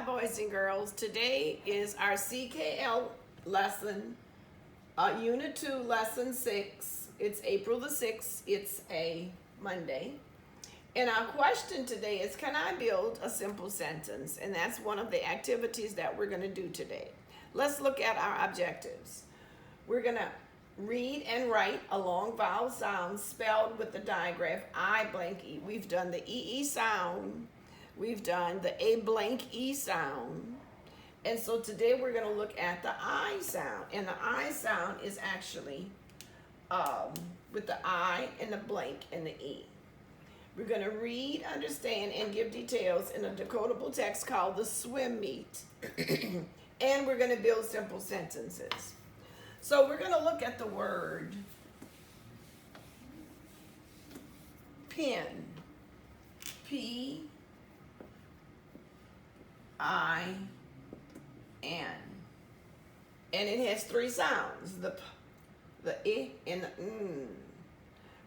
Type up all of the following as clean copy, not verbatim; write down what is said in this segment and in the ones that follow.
boys and girls. Today is our CKL lesson, Unit 2, Lesson 6. It's April the 6th. It's a Monday. And our question today is, can I build a simple sentence? And that's one of the activities that we're going to do today. Let's look at our objectives. We're going to read and write a long vowel sound spelled with the digraph I blank E. We've done the EE sound. We've done the A blank E sound. And so today we're going to look at the I sound. And the I sound is actually with the I and the blank and the E. We're going to read, understand, and give details in a decodable text called the swim meet. And we're going to build simple sentences. So we're going to look at the word pin. P-I-N. And it has three sounds, the P, the I, and the N.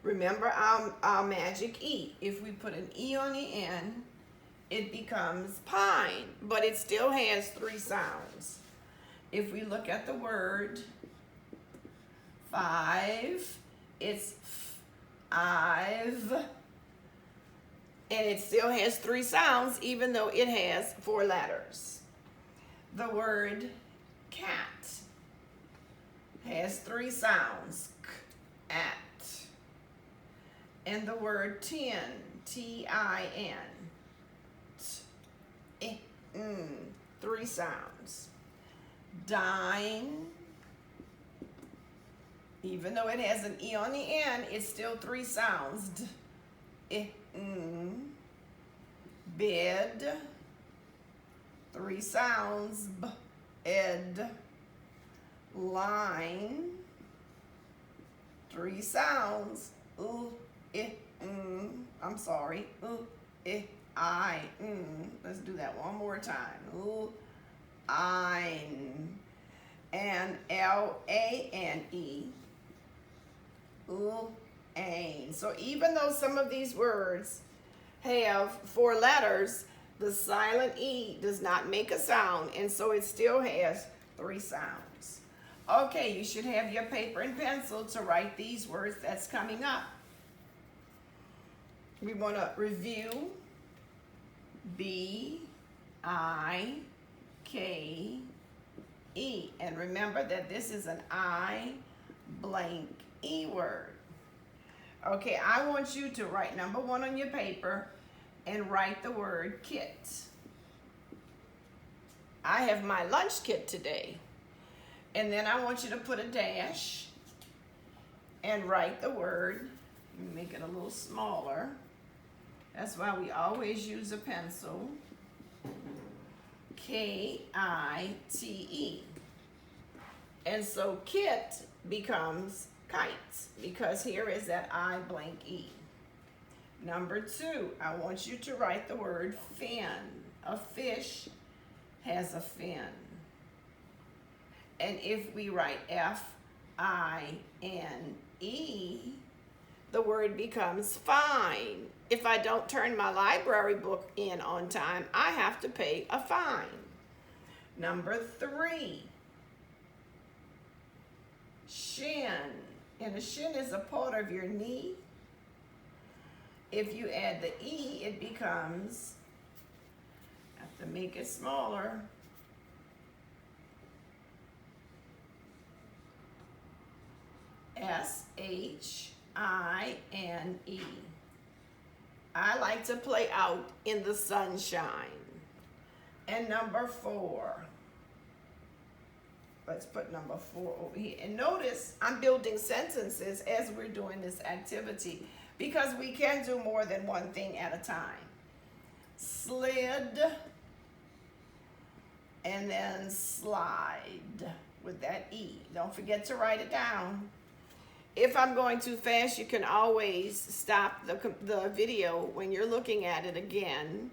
Remember our magic E. If we put an E on the end, it becomes pine, but it still has three sounds. If we look at the word five, it's I've, and it still has three sounds even though it has four letters. The word cat has three sounds, k, at. And the word tin, T-I-N, t, three sounds. Dine, even though it has an E on the end, it's still three sounds. D, bed, three sounds. B, ed. Line, three sounds. I'm sorry. Let's do that one more time. Ein. And L-A-N-E. Ain. So even though some of these words have four letters, the silent E does not make a sound, and so it still has three sounds. Okay, you should have your paper and pencil to write these words that's coming up. We want to review B-I-K-E. And remember that this is an I blank E word. Okay, I want you to write number one on your paper and write the word kit. I have my lunch kit today. And then I want you to put a dash and write the word. Make it a little smaller. That's why we always use a pencil. K-I-T-E. And so kit becomes kite because here is that I blank E. Number two, I want you to write the word fin. A fish has a fin. And if we write F-I-N-E, the word becomes fine. If I don't turn my library book in on time, I have to pay a fine. Number three, shin. And a shin is a part of your knee. If you add the E, it becomes, I have to make it smaller, S-H-I-N-E. I like to play out in the sunshine. And number four. Let's put number four over here. And notice I'm building sentences as we're doing this activity because we can do more than one thing at a time. Slid and then slide with that E. Don't forget to write it down. If I'm going too fast, you can always stop the video when you're looking at it again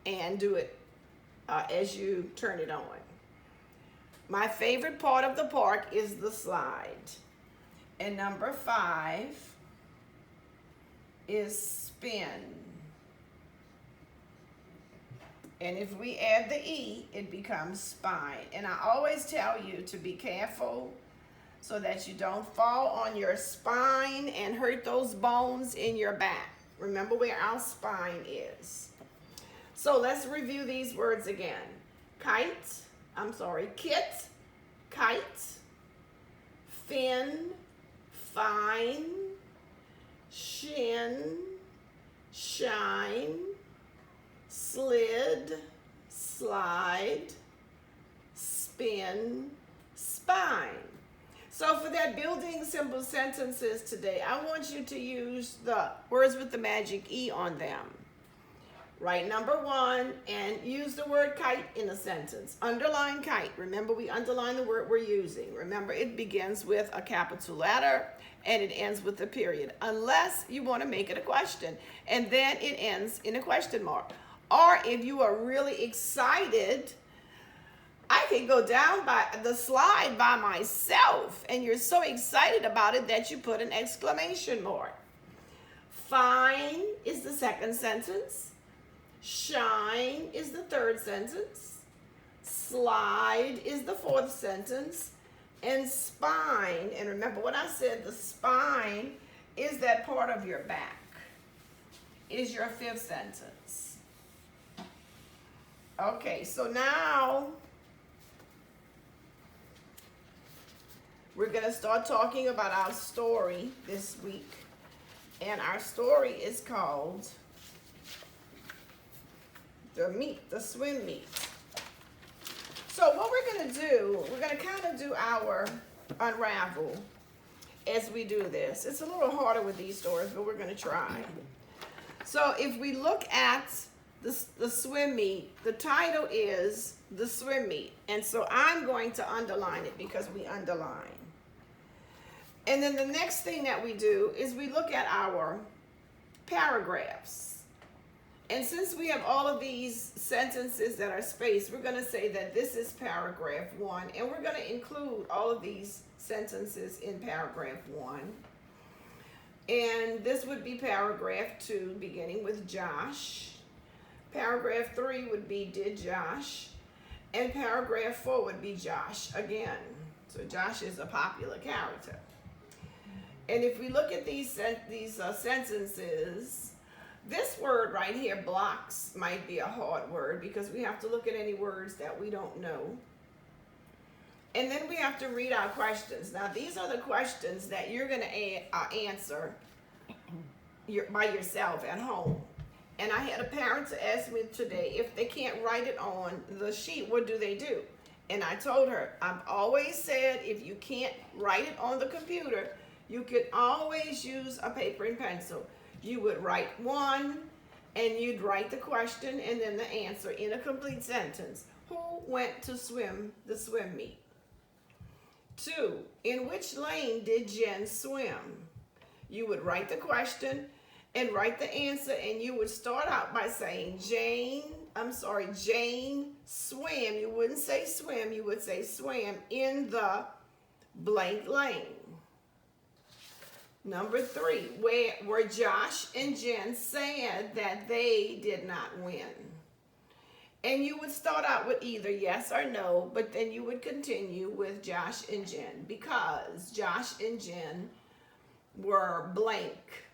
and do it as you turn it on. My favorite part of the park is the slide. And number five is spin. And if we add the E, it becomes spine. And I always tell you to be careful so that you don't fall on your spine and hurt those bones in your back. Remember where our spine is. So let's review these words again. Kit, kite, fin, fine, shin, shine, slid, slide, spin, spine. So for that building simple sentences today, I want you to use the words with the magic E on them. Write number 1 and use the word kite in a sentence. Underline kite. Remember, we underline the word we're using. Remember, it begins with a capital letter and it ends with a period, unless you want to make it a question. And then it ends in a question mark. Or if you are really excited, I can go down by the slide by myself and you're so excited about it that you put an exclamation mark. Fine is the second sentence. Shine is the third sentence. Slide is the fourth sentence. And spine, and remember what I said, the spine is that part of your back, is your fifth sentence. Okay, so now we're going to start talking about our story this week. And our story is called the swim meet. So what we're going to do, we're going to kind of do our unravel as we do this. It's a little harder with these stories, but we're going to try. So if we look at the swim meet, the title is the swim meet. And so I'm going to underline it because we underline. And then the next thing that we do is we look at our paragraphs. And since we have all of these sentences that are spaced, we're going to say that this is paragraph 1. And we're going to include all of these sentences in paragraph 1. And this would be paragraph 2, beginning with Josh. Paragraph 3 would be did Josh. And paragraph 4 would be Josh again. So Josh is a popular character. And if we look at these sentences, this word right here, blocks, might be a hard word because we have to look at any words that we don't know. And then we have to read our questions. Now, these are the questions that you're going to answer by yourself at home. And I had a parent to ask me today if they can't write it on the sheet, what do they do? And I told her, I've always said if you can't write it on the computer, you could always use a paper and pencil. You would write 1, and you'd write the question and then the answer in a complete sentence. Who went to the swim meet? 2, in which lane did Jen swim? You would write the question and write the answer, and you would start out by saying Jane swam. You wouldn't say swim, you would say swam in the blank lane. Number 3, where Josh and Jen said that they did not win. And you would start out with either yes or no, but then you would continue with Josh and Jen because Josh and Jen were blank.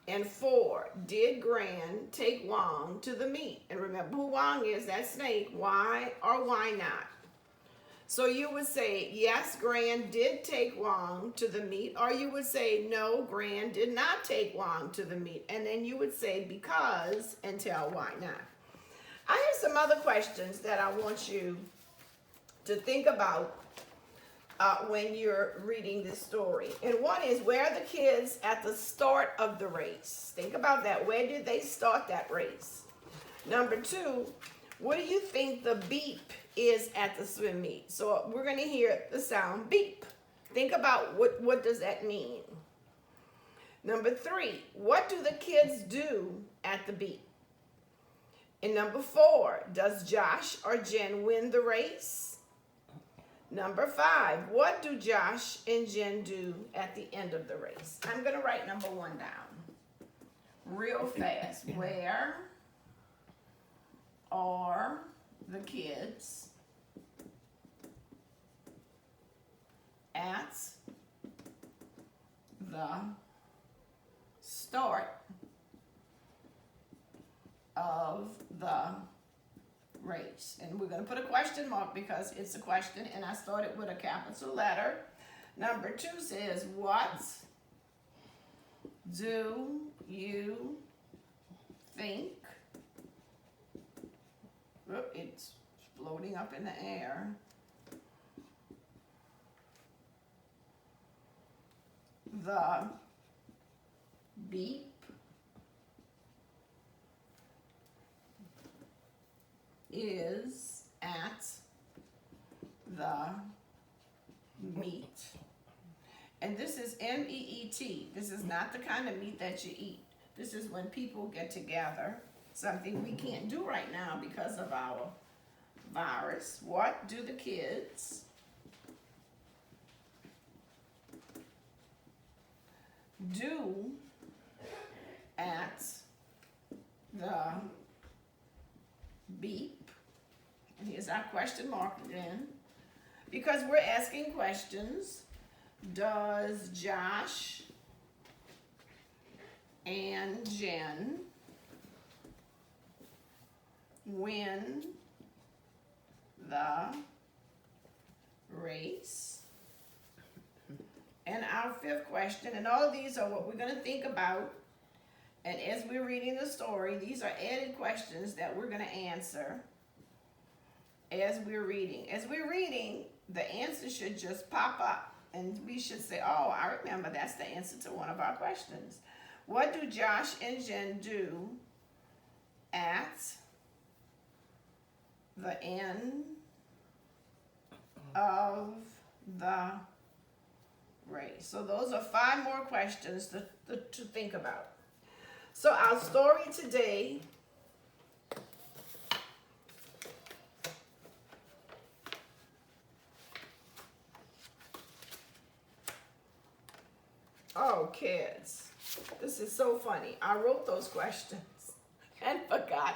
And 4, did Gran take Wong to the meet? And remember who Wong is, that snake. Why or why not? So you would say, yes, Gran did take Wong to the meet, or you would say, no, Gran did not take Wong to the meet. And then you would say because and tell why not. I have some other questions that I want you to think about when you're reading this story. And one is, where are the kids at the start of the race? Think about that. Where did they start that race? Number 2, what do you think the beep is at the swim meet? So we're going to hear the sound beep. Think about what does that mean? Number 3, what do the kids do at the beep? And number 4, does Josh or Jen win the race? Number 5, what do Josh and Jen do at the end of the race? I'm going to write number 1 down real fast. Where are the kids at the start of the race? And we're going to put a question mark because it's a question, and I started with a capital letter. Number 2 says, what do you think? Whoop, it's floating up in the air. The beep is at the meat. And this is M-E-E-T. This is not the kind of meat that you eat. This is when people get together, something we can't do right now because of our virus. What do the kids do at the beep? And here's our question mark again, because we're asking questions. Does Josh and Jen win the race? And our 5th question, and all of these are what we're going to think about. And as we're reading the story, these are added questions that we're going to answer as we're reading. As we're reading, the answer should just pop up. And we should say, oh, I remember that's the answer to one of our questions. What do Josh and Jen do at the end of the race? So those are 5 more questions to think about. So our story today oh, kids, this is so funny. I wrote those questions and forgot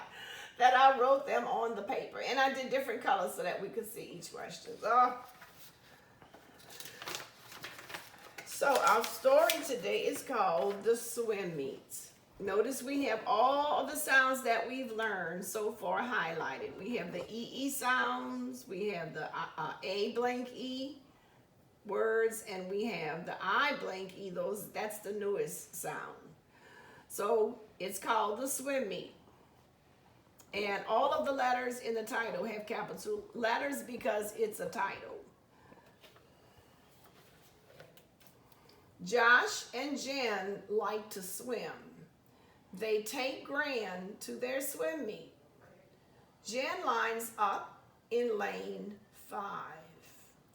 that I wrote them on the paper. And I did different colors so that we could see each question. Oh. So our story today is called The Swim Meet. Notice we have all the sounds that we've learned so far highlighted. We have the E-E sounds, we have the A blank E words, and we have the I blank E, that's the newest sound. So it's called The Swim Meet. And all of the letters in the title have capital letters because it's a title. Josh and Jen like to swim. They take Gran to their swim meet. Jen lines up in lane 5.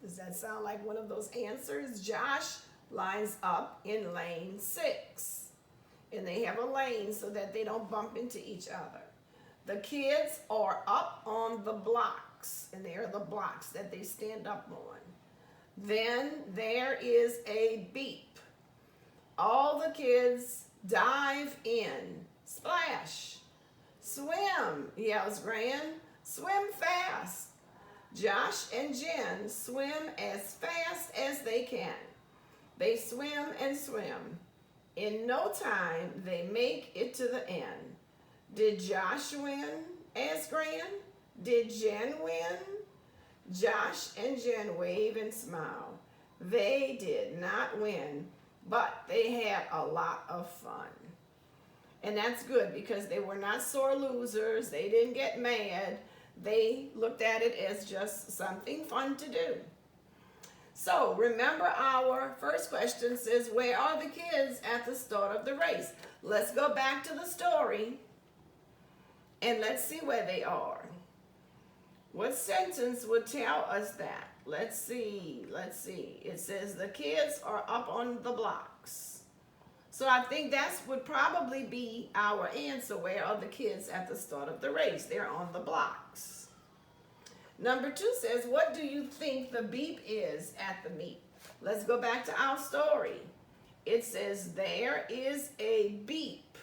Does that sound like one of those answers? Josh lines up in lane 6. And they have a lane so that they don't bump into each other. The kids are up on the blocks, and they are the blocks that they stand up on. Then there is a beep. All the kids dive in. Splash. Swim, yells Gran. Swim fast. Josh and Jen swim as fast as they can. They swim and swim. In no time, they make it to the end. Did Josh win? Asked Gran. Did Jen win? Josh and Jen wave and smile. They did not win, but they had a lot of fun. And that's good because they were not sore losers. They didn't get mad. They looked at it as just something fun to do. So remember, our first question says, where are the kids at the start of the race? Let's go back to the story and let's see where they are. What sentence would tell us that? Let's see. It says the kids are up on the blocks. So I think that would probably be our answer. Where are the kids at the start of the race? They're on the blocks. Number 2 says, what do you think the beep is at the meet? Let's go back to our story. It says there is a beep.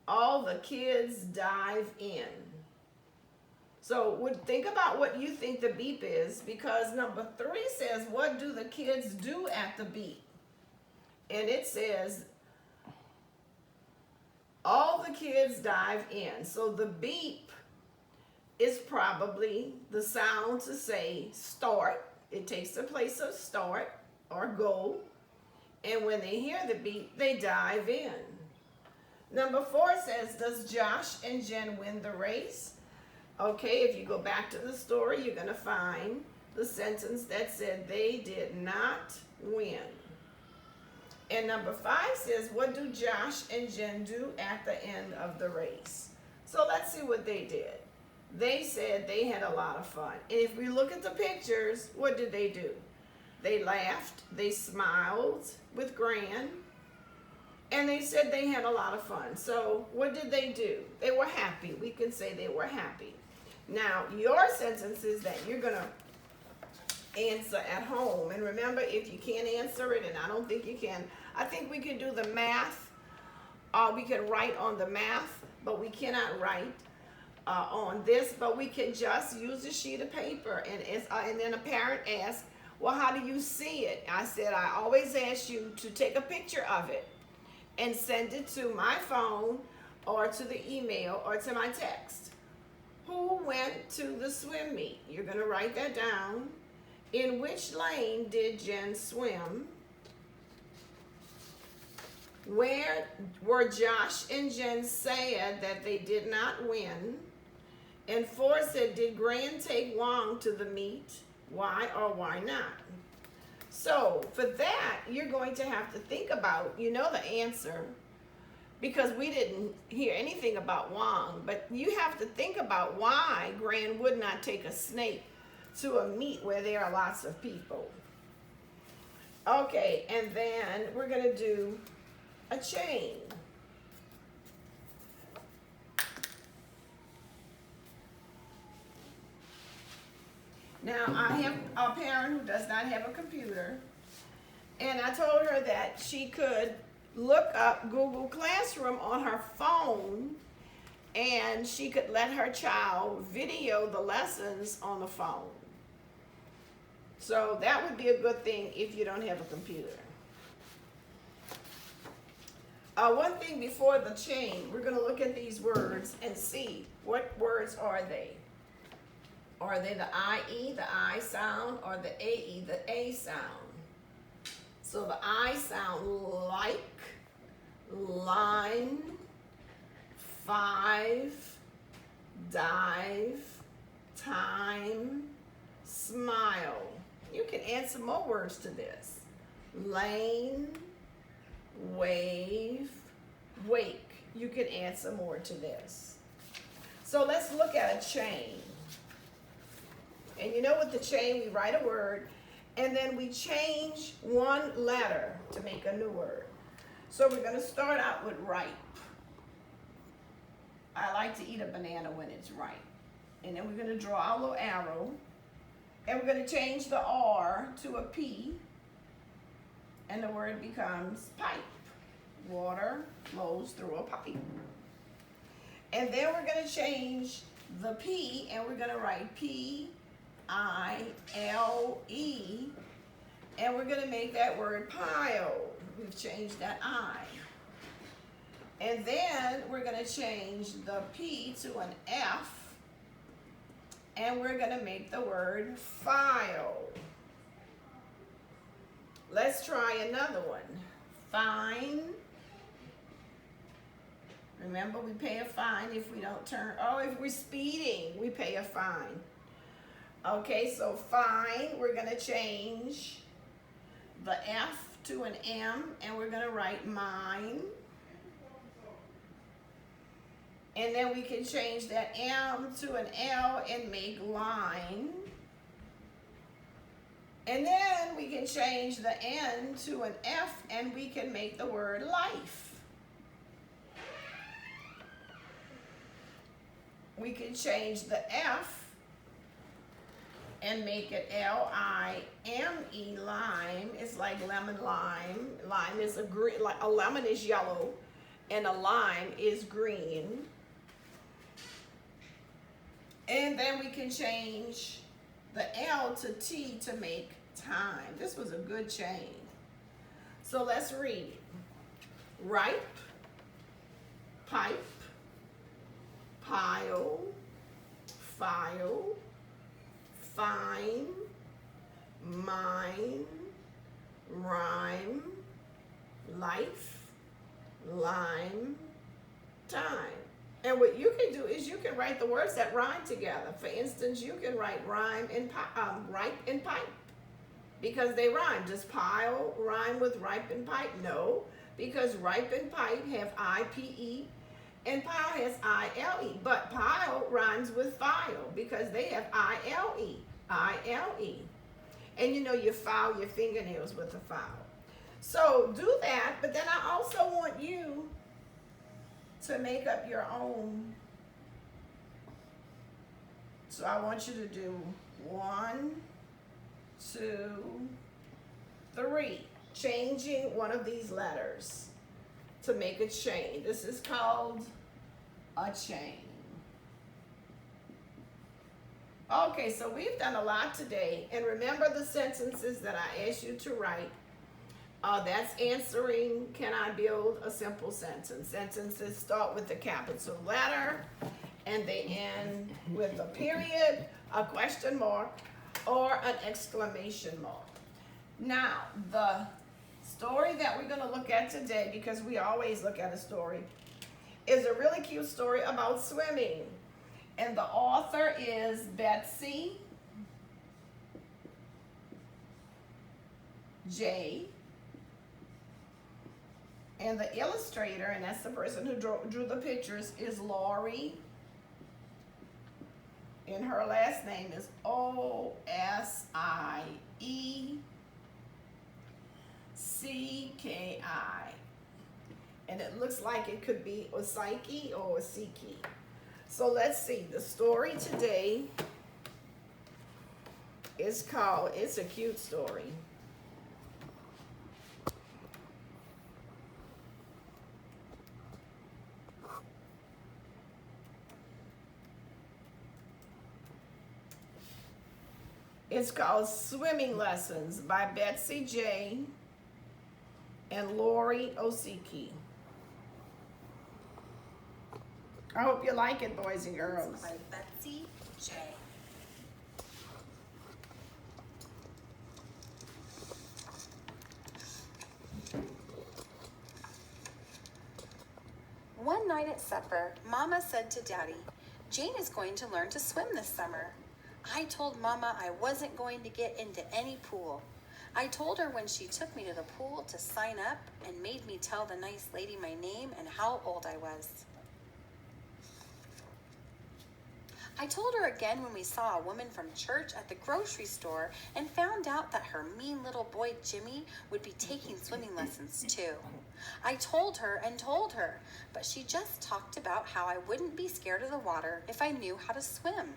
All the kids dive in. So think about what you think the beep is, because number 3 says, what do the kids do at the beep? And it says, all the kids dive in. So the beep is probably the sound to say start. It takes the place of start or go. And when they hear the beep, they dive in. Number 4 says, does Josh and Jen win the race? Okay, if you go back to the story, you're going to find the sentence that said they did not win. And number 5 says, what do Josh and Jen do at the end of the race? So let's see what they did. They said they had a lot of fun. And if we look at the pictures, what did they do? They laughed, they smiled with Gran, and they said they had a lot of fun. So what did they do? They were happy. We can say they were happy. Now, your sentences that you're going to answer at home, and remember, if you can't answer it, and I don't think you can, I think we could do the math. We could write on the math, but we cannot write on this, but we can just use a sheet of paper. And then a parent asked, well, how do you see it? I said, I always ask you to take a picture of it and send it to my phone or to the email or to my text. Who went to the swim meet? You're going to write that down. In which lane did Jen swim? Where were Josh and Jen sad that they did not win? And 4 said, did Gran take Wong to the meet? Why or why not? So for that, you're going to have to think about, you know the answer, because we didn't hear anything about Wong, but you have to think about why Gran would not take a snake to a meet where there are lots of people. Okay, and then we're going to do a chain. Now, I have a parent who does not have a computer, and I told her that she could look up Google Classroom on her phone, and she could let her child video the lessons on the phone. So that would be a good thing if you don't have a computer. One thing before the chain, we're going to look at these words and see what words are they. Are they the IE, the I sound, or the AE, the A sound? So the I sound like, line, 5, dive, time, smile. You can add some more words to this. Lane, wave, wake. You can add some more to this. So let's look at a chain. And you know with the chain, we write a word, and then we change one letter to make a new word. So we're going to start out with ripe. I like to eat a banana when it's ripe. And then we're going to draw our little arrow, and we're going to change the R to a P, and the word becomes pipe. Water flows through a pipe. And then we're going to change the P, and we're going to write P-I-L-E, and we're going to make that word pile. We've changed that I. And then we're going to change the P to an F, and we're going to make the word file. Let's try another one. Fine. Remember, we pay a fine if we don't turn, if we're speeding, we pay a fine. Okay, so fine, we're going to change the F to an M, and we're going to write mine. And then we can change that M to an L and make line. And then we can change the N to an F, and we can make the word life. We can change the F and make it L-I-M-E, lime. It's like lemon lime. Lime is a green, like a lemon is yellow, and a lime is green. And then we can change the L to T to make time. This was a good change. So let's read. Ripe, pipe, pile, file, fine, mine, rhyme, life, lime, time. And what you can do is you can write the words that rhyme together. For instance, you can write ripe and pipe because they rhyme. Does pile rhyme with ripe and pipe? No, because ripe and pipe have I-P-E and pile has I-L-E. But pile rhymes with file because they have I-L-E, I-L-E. And you know you file your fingernails with a file. So do that, but then I also want you to make up your own. So I want you to do 1, 2, 3, changing one of these letters to make a chain. This is called a chain. Okay, so we've done a lot today, and remember the sentences that I asked you to write. That's answering, can I build a simple sentence? Sentences start with the capital letter, and they end with a period, a question mark, or an exclamation mark. Now, the story that we're gonna look at today, because we always look at a story, is a really cute story about swimming. And the author is Bertrand CKLA. And the illustrator, and that's the person who drew the pictures, is Lori. And her last name is Osiecky. And it looks like it could be Osaiki or Osiki. So let's see, the story today is called, it's a cute story. It's called Swimming Lessons by Betsy J. and Lori Osiecky. I hope you like it, boys and girls. By Betsy J. One night at supper, Mama said to Daddy, "Jane is going to learn to swim this summer." I told Mama I wasn't going to get into any pool. I told her when she took me to the pool to sign up and made me tell the nice lady my name and how old I was. I told her again when we saw a woman from church at the grocery store and found out that her mean little boy Jimmy would be taking swimming lessons too. I told her and told her, but she just talked about how I wouldn't be scared of the water if I knew how to swim.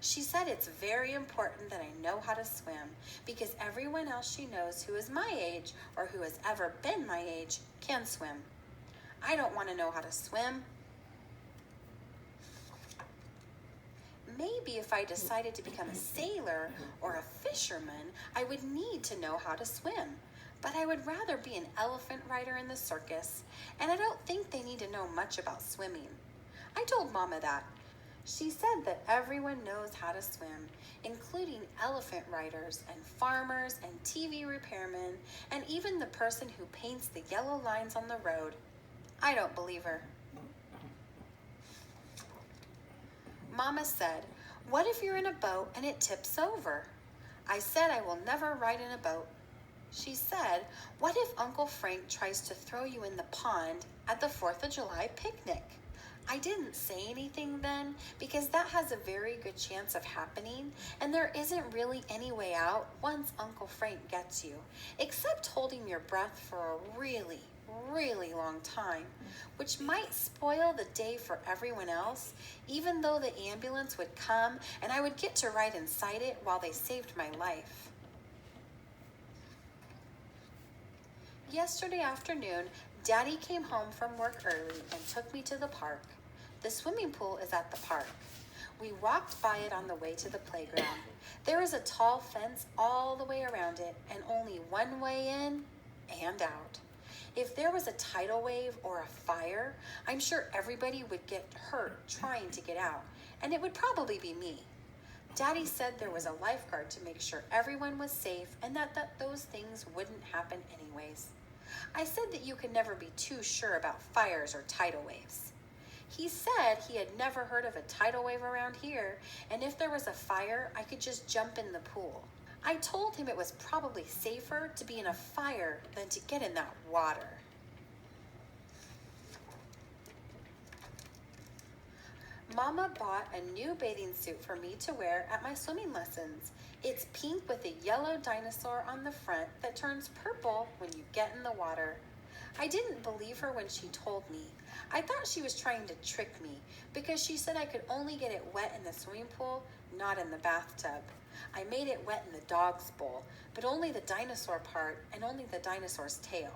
She said it's very important that I know how to swim because everyone else she knows who is my age or who has ever been my age can swim. I don't want to know how to swim. Maybe if I decided to become a sailor or a fisherman, I would need to know how to swim. But I would rather be an elephant rider in the circus, and I don't think they need to know much about swimming. I told Mama that. She said that everyone knows how to swim, including elephant riders and farmers and TV repairmen, and even the person who paints the yellow lines on the road. I don't believe her. Mama said, "What if you're in a boat and it tips over?" I said I will never ride in a boat. She said, "What if Uncle Frank tries to throw you in the pond at the 4th of July picnic?" I didn't say anything then because that has a very good chance of happening, and there isn't really any way out once Uncle Frank gets you, except holding your breath for a really, really long time, which might spoil the day for everyone else, even though the ambulance would come and I would get to ride inside it while they saved my life. Yesterday afternoon, Daddy came home from work early and took me to the park. The swimming pool is at the park. We walked by it on the way to the playground. There is a tall fence all the way around it and only one way in and out. If there was a tidal wave or a fire, I'm sure everybody would get hurt trying to get out, and it would probably be me. Daddy said there was a lifeguard to make sure everyone was safe and that those things wouldn't happen anyways. I said that you could never be too sure about fires or tidal waves. He said he had never heard of a tidal wave around here, and if there was a fire, I could just jump in the pool. I told him it was probably safer to be in a fire than to get in that water. Mama bought a new bathing suit for me to wear at my swimming lessons. It's pink with a yellow dinosaur on the front that turns purple when you get in the water. I didn't believe her when she told me. I thought she was trying to trick me because she said I could only get it wet in the swimming pool, not in the bathtub. I made it wet in the dog's bowl, but only the dinosaur part and only the dinosaur's tail.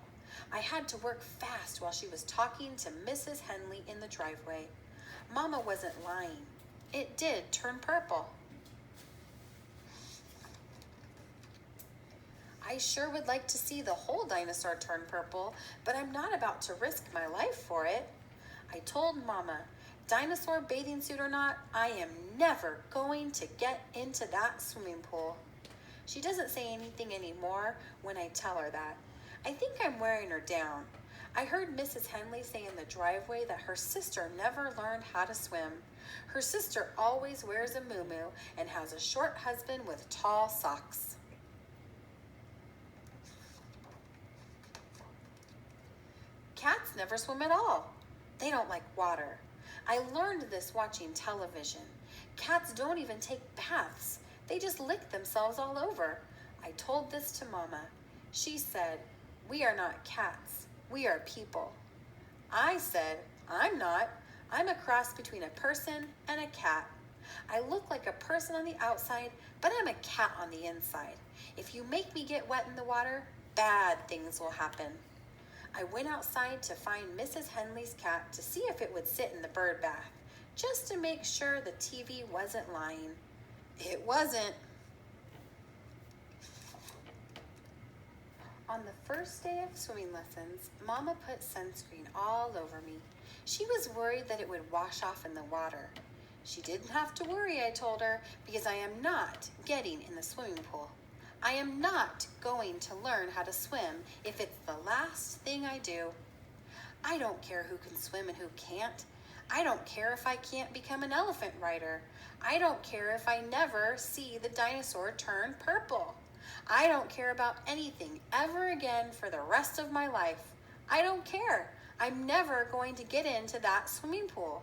I had to work fast while she was talking to Mrs. Henley in the driveway. Mama wasn't lying. It did turn purple. I sure would like to see the whole dinosaur turn purple, but I'm not about to risk my life for it. I told Mama, dinosaur bathing suit or not, I am never going to get into that swimming pool. She doesn't say anything anymore when I tell her that. I think I'm wearing her down. I heard Mrs. Henley say in the driveway that her sister never learned how to swim. Her sister always wears a muumuu and has a short husband with tall socks. Cats never swim at all. They don't like water. I learned this watching television. Cats don't even take baths. They just lick themselves all over. I told this to Mama. She said, "We are not cats. We are people." I said, "I'm not. I'm a cross between a person and a cat. I look like a person on the outside, but I'm a cat on the inside. If you make me get wet in the water, bad things will happen." I went outside to find Mrs. Henley's cat to see if it would sit in the bird bath, just to make sure the TV wasn't lying. It wasn't. On the first day of swimming lessons, Mama put sunscreen all over me. She was worried that it would wash off in the water. She didn't have to worry, I told her, because I am not getting in the swimming pool. I am not going to learn how to swim if it's the last thing I do. I don't care who can swim and who can't. I don't care if I can't become an elephant rider. I don't care if I never see the dinosaur turn purple. I don't care about anything ever again for the rest of my life. I don't care. I'm never going to get into that swimming pool.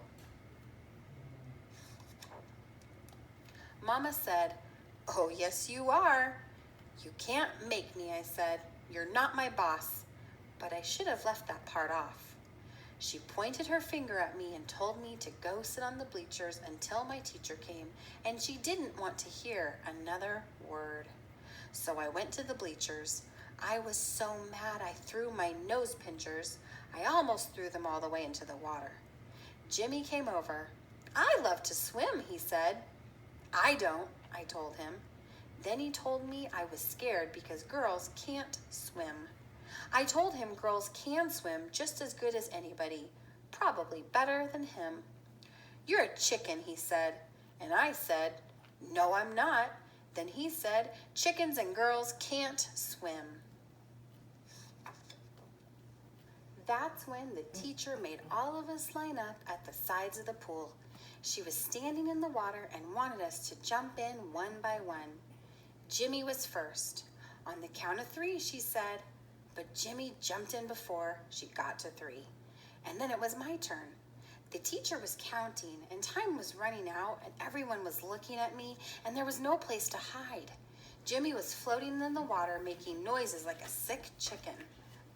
Mama said, "Oh, yes, you are." "You can't make me," I said. "You're not my boss." But I should have left that part off. She pointed her finger at me and told me to go sit on the bleachers until my teacher came, and she didn't want to hear another word. So I went to the bleachers. I was so mad I threw my nose pinchers. I almost threw them all the way into the water. Jimmy came over. "I love to swim," he said. "I don't," I told him. Then he told me I was scared because girls can't swim. I told him girls can swim just as good as anybody, probably better than him. "You're a chicken," he said. And I said, "No, I'm not." Then he said, "Chickens and girls can't swim." That's when the teacher made all of us line up at the sides of the pool. She was standing in the water and wanted us to jump in one by one. Jimmy was first. On the count of 3, she said, but Jimmy jumped in before she got to 3. And then it was my turn. The teacher was counting and time was running out and everyone was looking at me and there was no place to hide. Jimmy was floating in the water making noises like a sick chicken.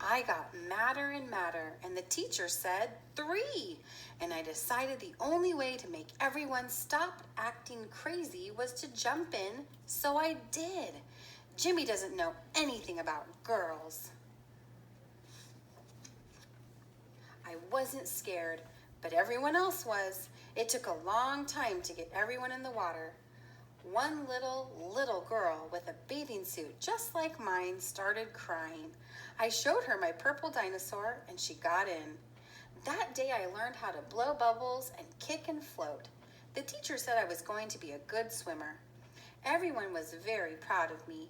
I got madder and madder and the teacher said 3. And I decided the only way to make everyone stop acting crazy was to jump in, so I did. Jimmy doesn't know anything about girls. I wasn't scared, but everyone else was. It took a long time to get everyone in the water. One little girl with a bathing suit just like mine started crying. I showed her my purple dinosaur and she got in. That day I learned how to blow bubbles and kick and float. The teacher said I was going to be a good swimmer. Everyone was very proud of me.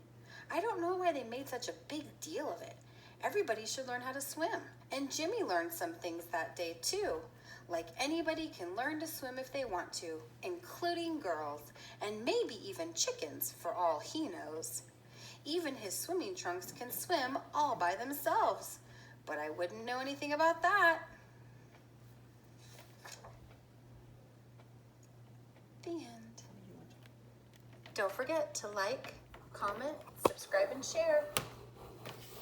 I don't know why they made such a big deal of it. Everybody should learn how to swim. And Jimmy learned some things that day too. Like anybody can learn to swim if they want to, including girls, and maybe even chickens for all he knows. Even his swimming trunks can swim all by themselves, but I wouldn't know anything about that. The end. Don't forget to like, comment, subscribe, and share.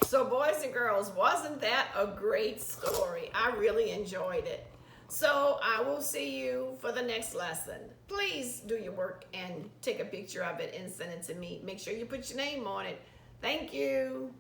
So boys and girls, wasn't that a great story? I really enjoyed it. So I will see you for the next lesson. Please do your work and take a picture of it and send it to me. Make sure you put your name on it. Thank you.